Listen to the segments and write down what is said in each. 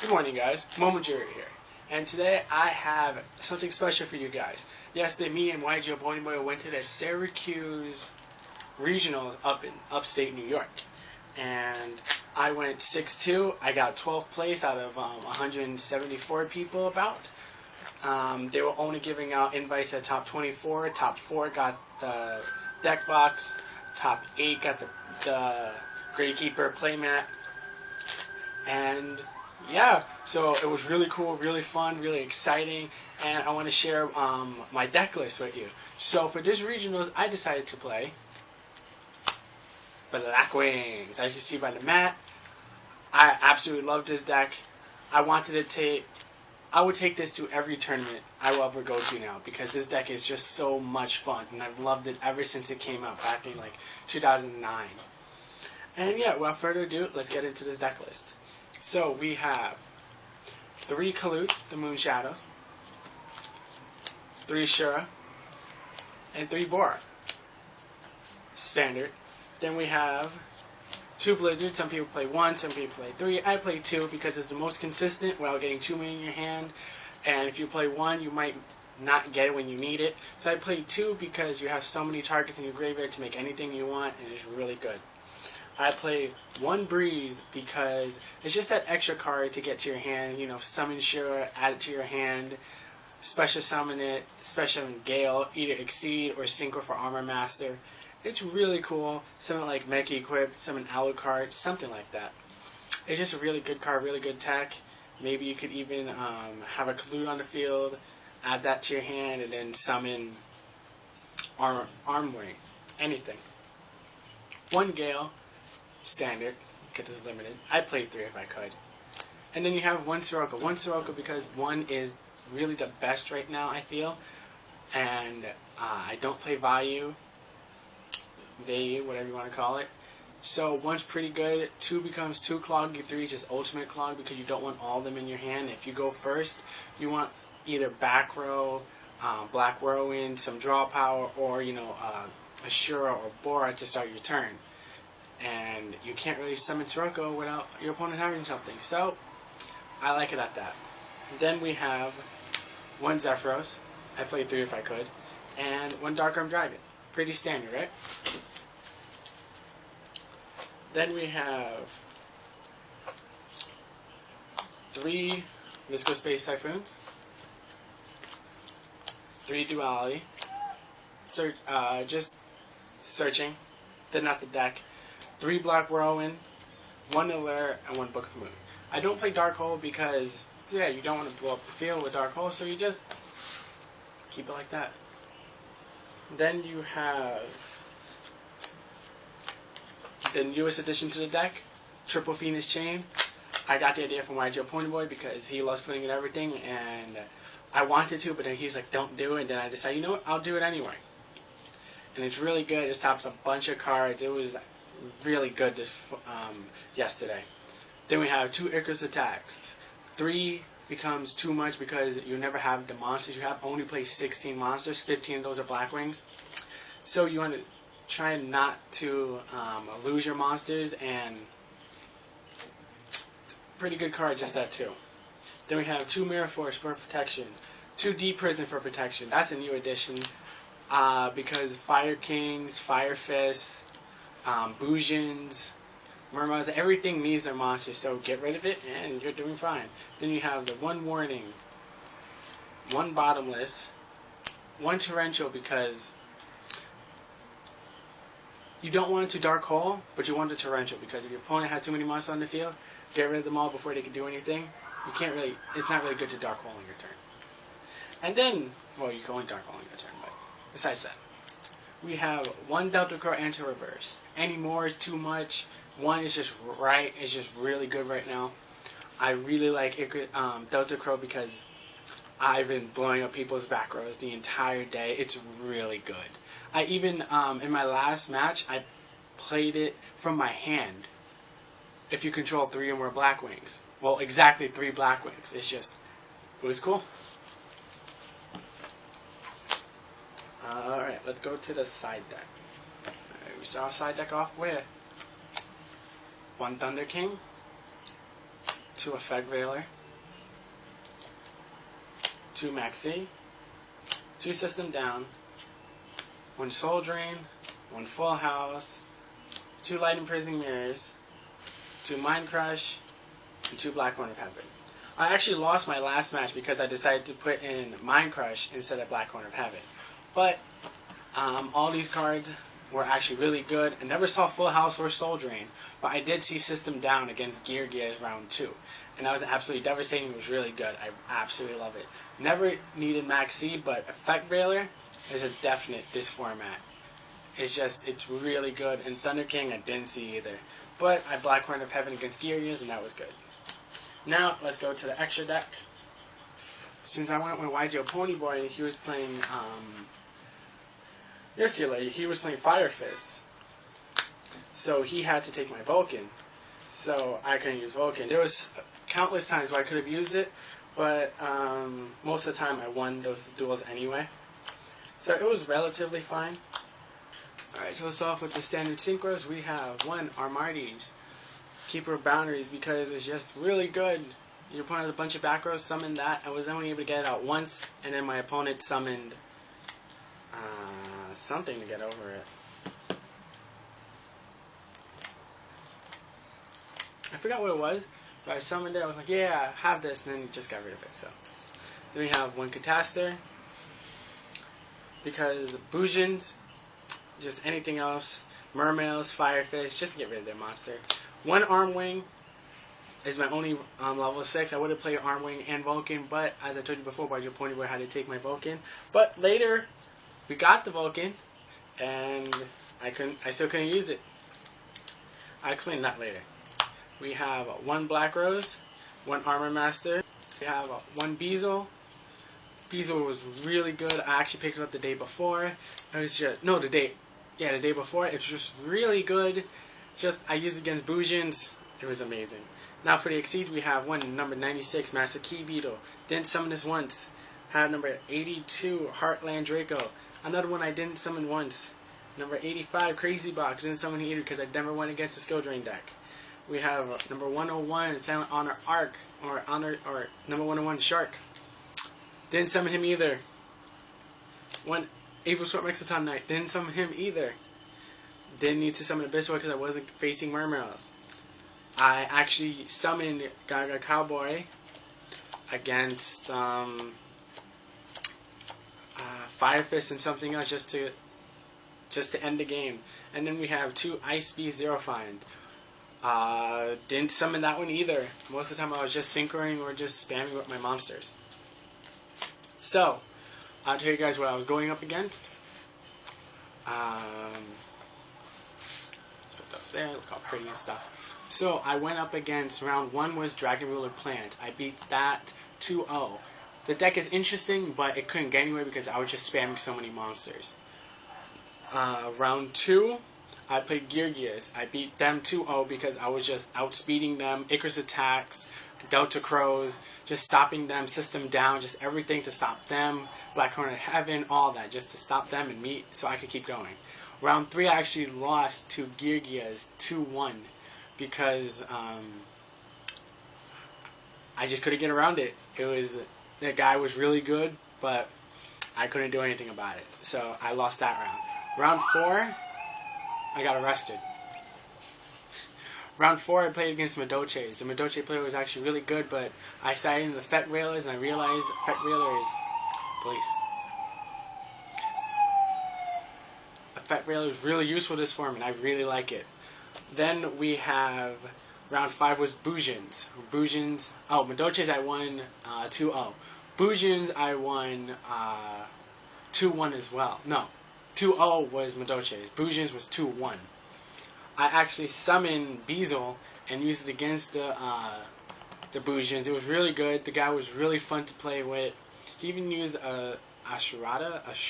Good morning, guys. Momajiri here, and today I have something special for you guys. Yesterday, me and YG Boy went to the Syracuse Regionals up in upstate New York, and I went 6-2. I got 12th place out of 174 people about. They were only giving out invites at top 24. Top 4 got the deck box. Top 8 got the Gradekeeper playmat. And yeah, so it was really cool, really fun, really exciting, and I want to share my deck list with you. So for this regionals, I decided to play Blackwings. As you can see by the mat, I absolutely love this deck. I would take this to every tournament I will ever go to now because this deck is just so much fun, and I've loved it ever since it came out back in like 2009. And yeah, without further ado, let's get into this deck list. So we have 3 Kalutes, the Moon Shadows, 3 Shura, and 3 Bora. Standard. Then we have 2 Blizzards. Some people play 1, some people play 3. I play 2 because it's the most consistent without getting too many in your hand. And if you play 1, you might not get it when you need it. So I play 2 because you have so many targets in your graveyard to make anything you want, and it's really good. I play 1 Breeze because it's just that extra card to get to your hand. You know, summon Shura, add it to your hand, special summon it, special summon Gale, either Exceed or Synchro for Armor Master. It's really cool. Something like Mech Equip, summon Alucard, something like that. It's just a really good card, really good tech. Maybe you could even have a Kalute on the field, add that to your hand, and then summon Armwing, anything. 1 Gale. Standard, because it's limited. I'd play 3 if I could. And then you have 1 Sirocco. 1 Sirocco because 1 is really the best right now, I feel. And I don't play value, whatever you want to call it. So 1's pretty good. 2 becomes 2 Clog. 3 is just ultimate Clog because you don't want all of them in your hand. If you go first, you want either back row, black row in, some draw power, or a Shura or Bora to start your turn. And you can't really summon Sirocco without your opponent having something. So, I like it at that. Then we have 1 Zephyros. I played 3 if I could. And 1 Dark Arm Dragon. Pretty standard, right? Then we have 3 Mystical Space Typhoons. 3 Duality. Just searching. Then not the deck. 3 Black Whirlwind, 1 Allaire, and 1 Book of Moon. I don't play Dark Hole because, yeah, you don't want to blow up the field with Dark Hole, so you just keep it like that. Then you have the newest addition to the deck, Triple Phoenix Chain. I got the idea from YG Boy because he loves putting in everything, and I wanted to, but then he's like, don't do it, and then I decided, you know what, I'll do it anyway. And it's really good. It stops a bunch of cards. It was really good yesterday. Then we have 2 Icarus attacks. 3 becomes too much because you never have the monsters you have. Only play 16 monsters. 15 of those are Blackwings. So you want to try not to lose your monsters, and pretty good card, just that too. Then we have 2 Mirror Force for protection. 2 Deep Prison for protection. That's a new addition because Fire Kings, Fire Fists, Boujins, Murmurs, everything needs their monsters, so get rid of it and you're doing fine. Then you have the 1 Warning, 1 Bottomless, 1 Torrential because you don't want it to Dark Hole, but you want the Torrential because if your opponent has too many monsters on the field, get rid of them all before they can do anything. It's not really good to Dark Hole on your turn. And then, well, you can only Dark Hole on your turn, but besides that, we have 1 Delta Crow Anti-Reverse. Any more is too much. 1 is just right. It's just really good right now. I really like Delta Crow because I've been blowing up people's back rows the entire day. It's really good. I even, in my last match, I played it from my hand. If you control 3 or more Blackwings. Well, exactly 3 Blackwings. It was cool. Alright, let's go to the side deck. We start our side deck off with 1 Thunder King, 2 Effect Veiler, 2 Maxi, 2 System Down, 1 Soul Drain, 1 Full House, 2 Light Imprisoning Mirrors, 2 Mind Crush, and 2 Black Horn of Heaven. I actually lost my last match because I decided to put in Mind Crush instead of Black Horn of Heaven. But all these cards were actually really good. I never saw Full House or Soul Drain, but I did see System Down against Gears round 2. And that was absolutely devastating. It was really good. I absolutely love it. Never needed Max C, but Effect Veiler is a definite this format. It's really good. And Thunder King I didn't see either. But I Black Horn of Heaven against Gears, and that was good. Now, let's go to the extra deck. Since I went with YGO Ponyboy, he was playing, yesterday, he was playing Fire Fist. So he had to take my Vulcan. So I couldn't use Vulcan. There was countless times where I could have used it, but most of the time I won those duels anyway. So it was relatively fine. Alright, so let's start off with the standard synchros. We have 1 Armades, Keeper of Boundaries, because it's just really good. Your opponent has a bunch of back rows, summoned that. I was only able to get it out once, and then my opponent summoned something to get over it. I forgot what it was, but I summoned it. I was like, yeah, have this, and then just got rid of it. So then we have 1 Catastor, because Bujins, just anything else, Mermails, Firefish, just to get rid of their monster. 1 Armwing is my only level 6. I would have played Armwing and Vulcan, but as I told you before, by your point where I had to take my Vulcan. But later, we got the Vulcan, and I still couldn't use it. I'll explain that later. We have 1 Black Rose, 1 Armor Master. We have 1 Beezle. Beezle was really good. I actually picked it up the day before. It was just the day before. It's just really good. I used it against Bujins. It was amazing. Now for the Exceed, we have 1 number 96 Master Key Beetle. Didn't summon this once. Have number 82 Heartland Draco. Another one I didn't summon once. Number 85 Crazy Box. Didn't summon either because I never went against the Skill Drain deck. We have number 101 Silent Honor Arc or number 101 Shark. Didn't summon him either. 1 Evil Sword Mexiton Knight. Didn't summon him either. Didn't need to summon Abyssal because I wasn't facing Mermails. I actually summoned Gaga Cowboy against Fire Fist and something else just to end the game. And then we have 2 Ice Beast Zero Find. Didn't summon that one either. Most of the time I was just synchroing or just spamming with my monsters. So, I'll tell you guys what I was going up against. Let's put those there. Look how pretty and stuff. So, I went up against round 1 was Dragon Ruler Plant. I beat that 2-0. The deck is interesting, but it couldn't get anywhere because I was just spamming so many monsters. Round 2, I played Gears. I beat them 2-0 because I was just outspeeding them. Icarus attacks, Delta Crows, just stopping them, System Down, just everything to stop them. Black Horn of Heaven, all that, just to stop them and me so I could keep going. Round 3, I actually lost to Gears 2-1 because I just couldn't get around it. The guy was really good, but I couldn't do anything about it. So I lost that round. Round 4, I got arrested. Round 4, I played against Madoches. The Madoche player was actually really good, but I sided in the Effect Railers, and I realized Effect Railers... Police. Effect Railer is really useful this form, and I really like it. Then we have... Round 5 was Bujins. Madoches I won 2-0. Bujins I won 2-1 as well. No, 2-0 was Madoches. Bujins was 2-1. I actually summoned Beezle and used it against the Bujins. It was really good. The guy was really fun to play with. He even used Ashura,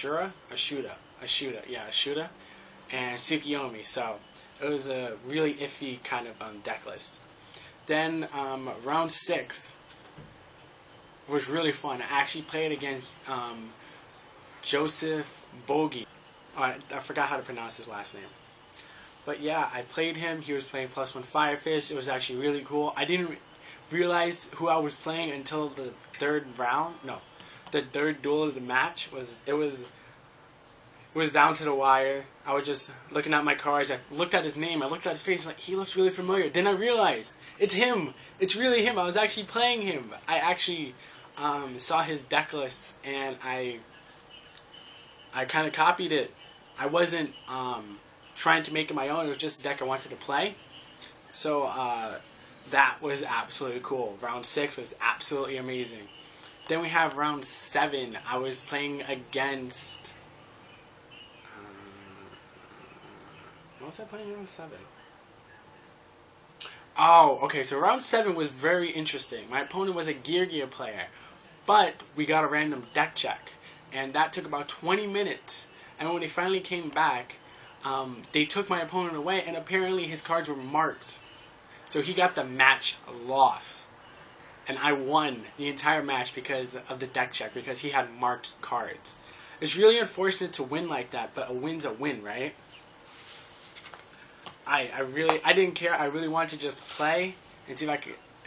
and Tsukiyomi. So it was a really iffy kind of deck list. Then round 6 was really fun. I actually played against Joseph Bogi. I forgot how to pronounce his last name. But yeah, I played him. He was playing +1 Firefish. It was actually really cool. realize who I was playing until the third round. No, the third duel of the match it was down to the wire. I was just looking at my cards. I looked at his name. I looked at his face. Like, he looks really familiar. Then I realized it's him. It's really him. I was actually playing him. I actually saw his deck list, and I kind of copied it. I wasn't trying to make it my own. It was just a deck I wanted to play. So that was absolutely cool. Round 6 was absolutely amazing. Then we have round 7. I was playing against... what was I playing in round 7? Oh, okay, so round 7 was very interesting. My opponent was a Gear player, but we got a random deck check, and that took about 20 minutes. And when they finally came back, they took my opponent away, and apparently his cards were marked. So he got the match loss. And I won the entire match because of the deck check, because he had marked cards. It's really unfortunate to win like that, but a win's a win, right? I didn't care. I really wanted to just play and see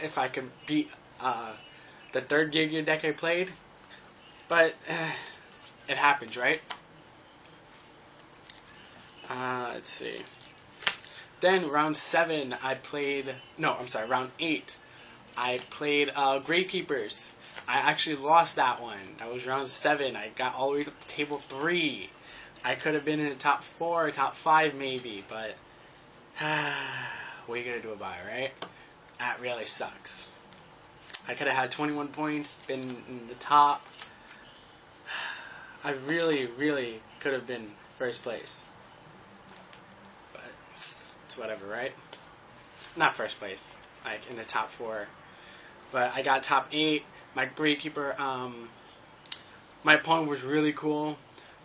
if I could beat the third Gear deck I played. But it happens, right? Let's see. Then round 7, round 8, I played Gravekeepers. I actually lost that one. That was round 7. I got all the way to table 3. I could have been in the top 4, top 5 maybe, but what are you going to do about it, right? That really sucks. I could have had 21 points, been in the top. I really, really could have been first place. But it's whatever, right? Not first place, like in the top 4. But I got top 8. My Gravekeeper, my opponent was really cool.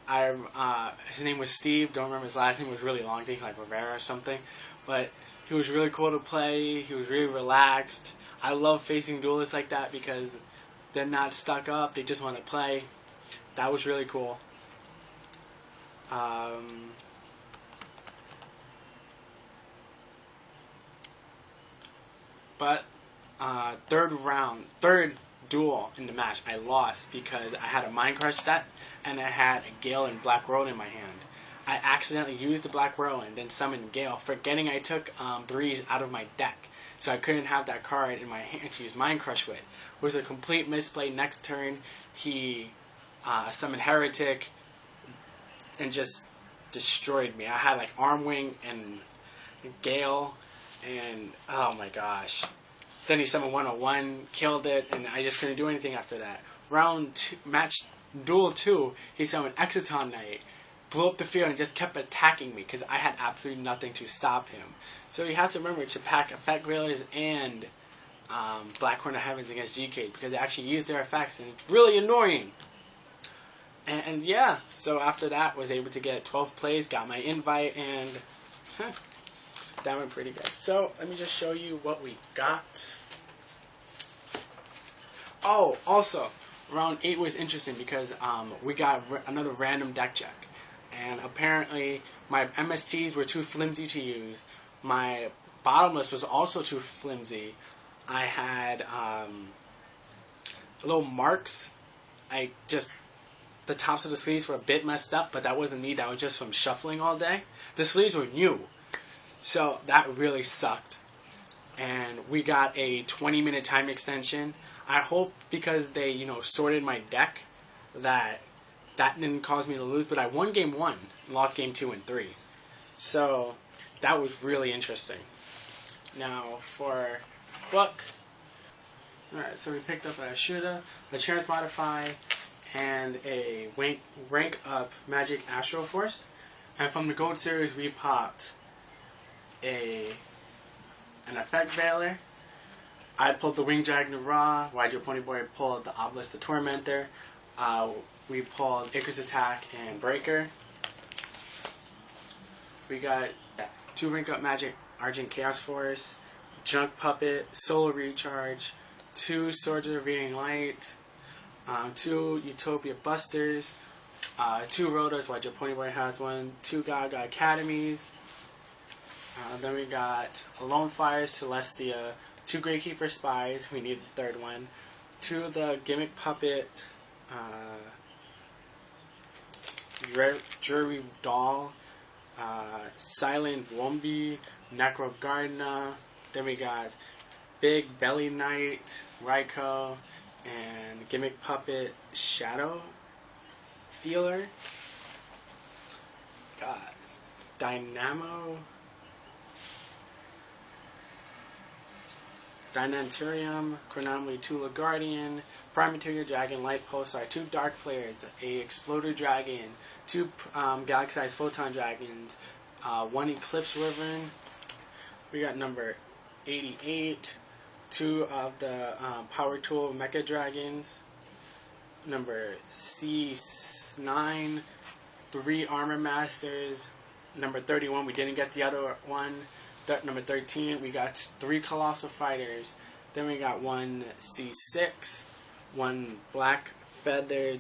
His name was Steve. Don't remember his last name. It was really long. I think like Rivera or something. But he was really cool to play. He was really relaxed. I love facing duelists like that because they're not stuck up. They just want to play. That was really cool. But third duel in the match, I lost because I had a Minecraft set and I had a Gale and Black Whirlwind in my hand. I accidentally used the Black Whirlwind, then summoned Gale, forgetting I took 3s out of my deck. So I couldn't have that card in my hand to use Mind Crush with. It was a complete misplay. Next turn, he summoned Heretic and just destroyed me. I had like Armwing and Gale, and oh my gosh. Then he summoned 101, killed it, and I just couldn't do anything after that. Duel 2, he summoned Exciton Knight, blew up the field, and just kept attacking me because I had absolutely nothing to stop him. So you have to remember to pack Effect Railers and Black Horn of Heavens against GK because they actually use their effects, and it's really annoying. And yeah, so after that, was able to get 12 plays, got my invite, and that went pretty good. So let me just show you what we got. Oh, also, round 8 was interesting because we got another random deck check. And apparently, my MSTs were too flimsy to use. My bottomless was also too flimsy. I had little marks. The tops of the sleeves were a bit messed up, but that wasn't me. That was just from shuffling all day. The sleeves were new. So that really sucked. And we got a 20-minute time extension. I hope because they, sorted my deck that didn't cause me to lose. But I won game 1 and lost game 2 and 3. So that was really interesting. Now for book. Alright, so we picked up a Ashuda, a Chance Modify, and a rank up Magic Astral Force. And from the Gold Series we popped an Effect Veiler. I pulled the Winged Dragon of Ra. Wajo Ponyboy pulled the Obelisk the Tormentor. We pulled Icarus Attack and Breaker. We got 2 Rank Up Magic Argent Chaos Force, Junk Puppet, Solar Recharge, 2 Swords of the Reading Light, 2 Utopia Busters, 2 Rotos, Wajo Ponyboy has one, 2 Gaga Academies. Then we got a Lone Fire, Celestia, 2 Gravekeeper Spies, we need the 3rd one, 2 of the Gimmick Puppet, Jury Doll, Silent Wombi, Necro Gardener, then we got Big Belly Knight, Raikou, and Gimmick Puppet Shadow Feeler. Got Dynanturium, Chronomaly Tula Guardian, Prime Material Dragon, Light Pulsar, 2 Dark Flares, a Exploder Dragon, 2 Galaxy-sized Photon Dragons, 1 Eclipse Wyvern. We got number 88, 2 of the Power Tool Mecha Dragons, number C9, 3 Armor Masters, number 31, we didn't get the other one, number 13, we got 3 Colossal Fighters, then we got 1 C6, 1 Black Feather,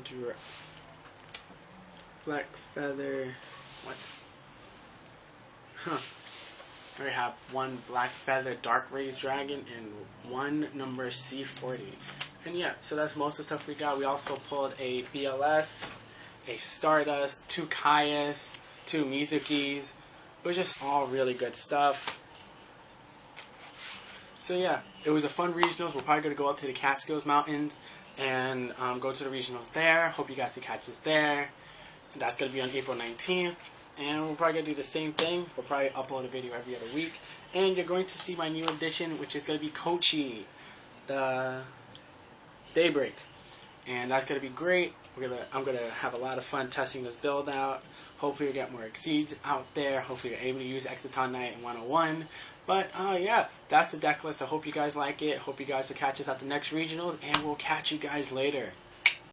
what? Huh. We have 1 Black Feather Dark Rays Dragon and 1 number C40. And yeah, so that's most of the stuff we got. We also pulled a BLS, a Stardust, 2 Kaias, 2 Mizukis. It was just all really good stuff. So yeah, it was a fun regionals. We're probably going to go up to the Catskills Mountains and go to the regionals there. Hope you guys can catch us there. And that's going to be on April 19th. And we're probably going to do the same thing. We'll probably upload a video every other week. And you're going to see my new edition, which is going to be Kochi, the Daybreak. And that's going to be great. I'm going to have a lot of fun testing this build out. Hopefully we get more Exceeds out there. Hopefully you're able to use Exciton Knight in 101. But yeah, that's the deck list. I hope you guys like it. Hope you guys will catch us at the next regionals. And we'll catch you guys later.